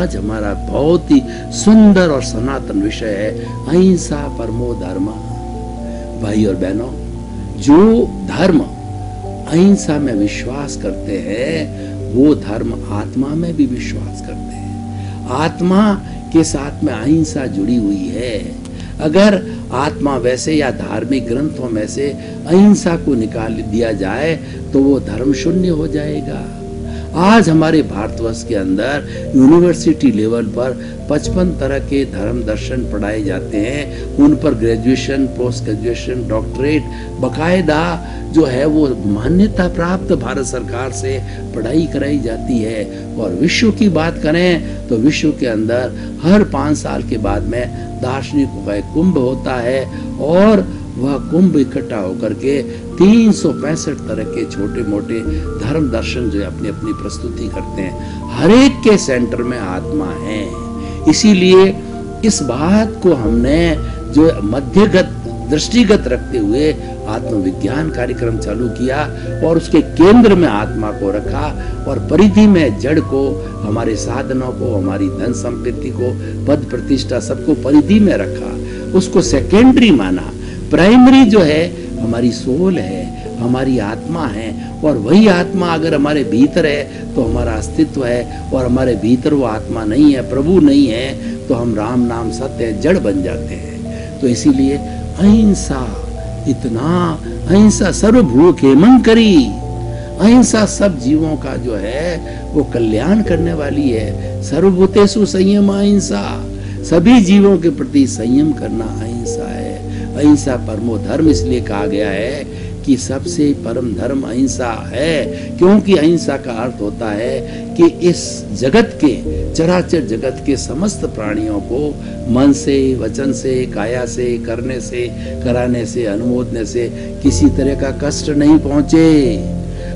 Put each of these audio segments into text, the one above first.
आज हमारा बहुत ही सुंदर और सनातन विषय है अहिंसा परमो धर्म। भाई और बहनों, जो धर्म अहिंसा में विश्वास करते हैं वो धर्म आत्मा में भी विश्वास करते हैं। आत्मा के साथ में अहिंसा जुड़ी हुई है। अगर आत्मा वैसे या धार्मिक ग्रंथों में से अहिंसा को निकाल दिया जाए तो वो धर्म शून्य हो जाएगा। आज हमारे भारतवर्ष के अंदर यूनिवर्सिटी लेवल पर 55 तरह के धर्म दर्शन पढ़ाए जाते हैं। उन पर ग्रेजुएशन, पोस्ट ग्रेजुएशन, डॉक्टरेट बकायदा जो है वो मान्यता प्राप्त भारत सरकार से पढ़ाई कराई जाती है। और विश्व की बात करें तो विश्व के अंदर हर 5 साल के बाद में दार्शनिकों का एक कुंभ होता है और वह कुंभ इकट्ठा होकर के 365 तरह के छोटे मोटे धर्म दर्शन जो अपनी अपनी प्रस्तुति करते हैं। हर एक के सेंटर में आत्मा है। इसीलिए इस बात को हमने जो मध्यगत दृष्टिगत रखते हुए आत्मविज्ञान कार्यक्रम चालू किया और उसके केंद्र में आत्मा को रखा और परिधि में जड़ को, हमारे साधनों को, हमारी धन संपत्ति को, पद प्रतिष्ठा सबको परिधि में रखा। उसको सेकेंडरी माना। प्राइमरी जो है हमारी सोल है, हमारी आत्मा है। और वही आत्मा अगर हमारे भीतर है तो हमारा अस्तित्व है, और हमारे भीतर वो आत्मा नहीं है, प्रभु नहीं है, तो हम राम नाम सत्य जड़ बन जाते हैं। तो इसीलिए अहिंसा, इतना अहिंसा सर्वभूत हेमंकरी, अहिंसा सब जीवों का जो है वो कल्याण करने वाली है। सर्वभूतेषु संयम अहिंसा, सभी जीवों के प्रति संयम करना अहिंसा है। अहिंसा परमो धर्म इसलिए कहा गया है कि सबसे परम धर्म अहिंसा है, क्योंकि अहिंसा का अर्थ होता है कि इस जगत के, चराचर जगत के समस्त प्राणियों को मन से, वचन से, काया से, करने से, कराने से, अनुमोदने से किसी तरह का कष्ट नहीं पहुंचे।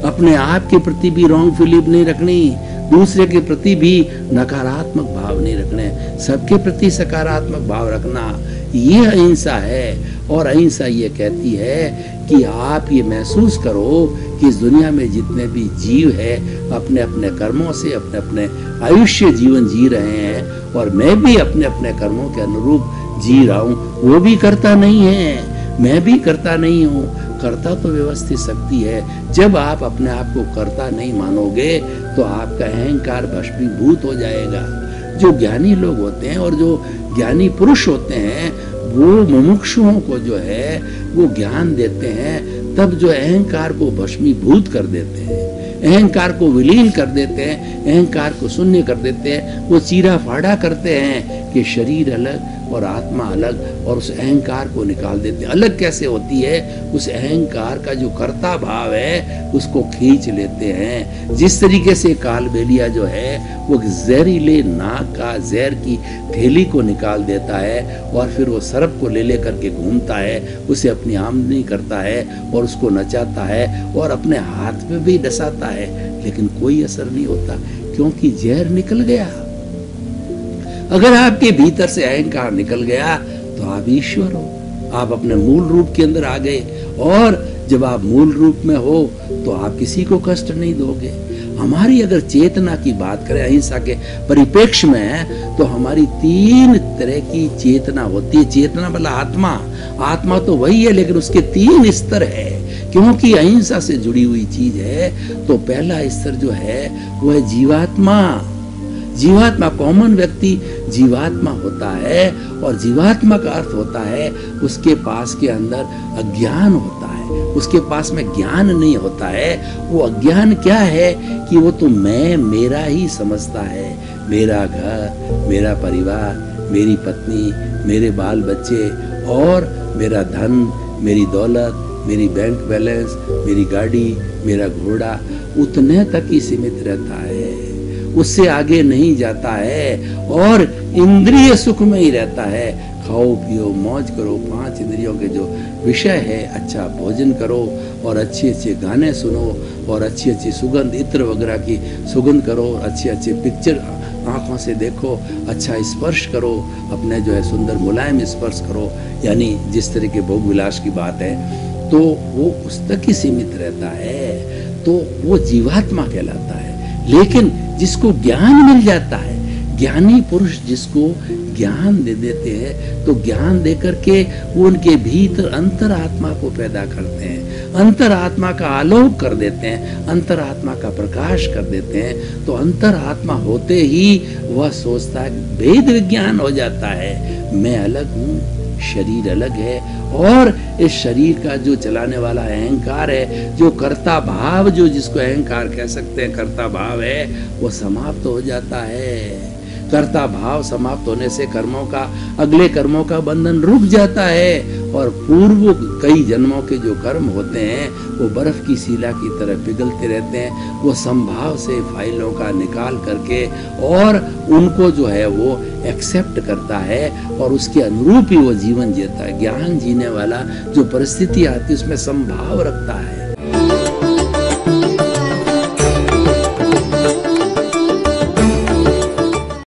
अपने आप के प्रति भी रॉन्ग फीलिंग नहीं रखनी, दूसरे के प्रति भी नकारात्मक भाव नहीं रखने, सबके प्रति सकारात्मक भाव रखना, ये अहिंसा है। और अहिंसा ये कहती है कि आप ये महसूस करो कि इस दुनिया में जितने भी जीव है अपने अपने कर्मों से अपने अपने आयुष्य जीवन जी रहे हैं, और मैं भी अपने अपने कर्मों के अनुरूप जी रहा हूँ। वो भी करता नहीं है, मैं भी करता नहीं हूँ। करता तो व्यवस्थित शक्ति है। जब आप अपने आप को करता नहीं मानोगे तो आपका अहंकार भस्मीभूत हो जाएगा। जो ज्ञानी लोग होते हैं और जो ज्ञानी पुरुष होते हैं वो मुमुक्षुओं को जो है वो ज्ञान देते हैं, तब जो अहंकार को भस्मीभूत कर देते हैं, अहंकार को विलीन कर देते हैं, अहंकार को शून्य कर देते हैं। वो चीरा फाड़ा करते हैं कि शरीर अलग और आत्मा अलग, और उस अहंकार को निकाल देते हैं। अलग कैसे होती है? उस अहंकार का जो कर्ता भाव है उसको खींच लेते हैं। जिस तरीके से कालबेलिया जो है वो जहरीले नाग का जहर की थैली को निकाल देता है और फिर वो सर्प को ले लेकर के घूमता है, उसे अपनी आमदनी करता है और उसको नचाता है और अपने हाथ में भी डसाता है, लेकिन कोई असर नहीं होता क्योंकि जहर निकल गया। अगर आपके भीतर से अहंकार निकल गया तो आप ईश्वर हो, आप अपने मूल रूप के अंदर आ गए। और जब आप मूल रूप में हो तो आप किसी को कष्ट नहीं दोगे। हमारी अगर चेतना की बात करें अहिंसा के परिप्रेक्ष्य में, तो हमारी 3 तरह की चेतना होती है। चेतना वाला आत्मा, आत्मा तो वही है लेकिन उसके 3 स्तर है, क्योंकि अहिंसा से जुड़ी हुई चीज है। तो पहला स्तर जो है वो है जीवात्मा। जीवात्मा, कॉमन व्यक्ति जीवात्मा होता है, और जीवात्मा का अर्थ होता है उसके पास के अंदर अज्ञान होता है, उसके पास में ज्ञान नहीं होता है। वो अज्ञान क्या है कि वो तो मैं मेरा ही समझता है। मेरा घर, मेरा परिवार, मेरी पत्नी, मेरे बाल बच्चे और मेरा धन, मेरी दौलत, मेरी बैंक बैलेंस, मेरी गाड़ी, मेरा घोड़ा, उतने तक ही सीमित रहता है, उससे आगे नहीं जाता है और इंद्रिय सुख में ही रहता है। खाओ पियो मौज करो, 5 इंद्रियों के जो विषय है, अच्छा भोजन करो और अच्छे अच्छे गाने सुनो और अच्छी अच्छी सुगंध इत्र वगैरह की सुगंध करो, अच्छे अच्छे पिक्चर आंखों से देखो, अच्छा स्पर्श करो, अपने जो है सुंदर मुलायम स्पर्श करो, यानी जिस तरह के भोग विलास की बात है, तो वो उस तक ही सीमित रहता है। तो वो जीवात्मा कहलाता है। लेकिन जिसको ज्ञान मिल जाता है, ज्ञानी पुरुष जिसको ज्ञान दे देते हैं तो ज्ञान देकर के वो उनके भीतर अंतरात्मा को पैदा करते हैं, अंतरात्मा का आलोक कर देते हैं, अंतरात्मा का प्रकाश कर देते हैं। तो अंतरात्मा होते ही वह सोचता है, भेद विज्ञान हो जाता है, मैं अलग हूँ, शरीर अलग है, और इस शरीर का जो चलाने वाला अहंकार है, जो कर्ता भाव, जो जिसको अहंकार कह सकते हैं, कर्ता भाव है, वो समाप्त हो जाता है। कर्ता भाव समाप्त होने से कर्मों का, अगले कर्मों का बंधन रुक जाता है, और पूर्व कई जन्मों के जो कर्म होते हैं वो बर्फ की शिला की तरह पिघलते रहते हैं। वो संभाव से फाइलों का निकाल करके और उनको जो है वो एक्सेप्ट करता है और उसके अनुरूप ही वो जीवन जीता है। ज्ञान जीने वाला जो परिस्थिति आती है उसमें संभाव रखता है,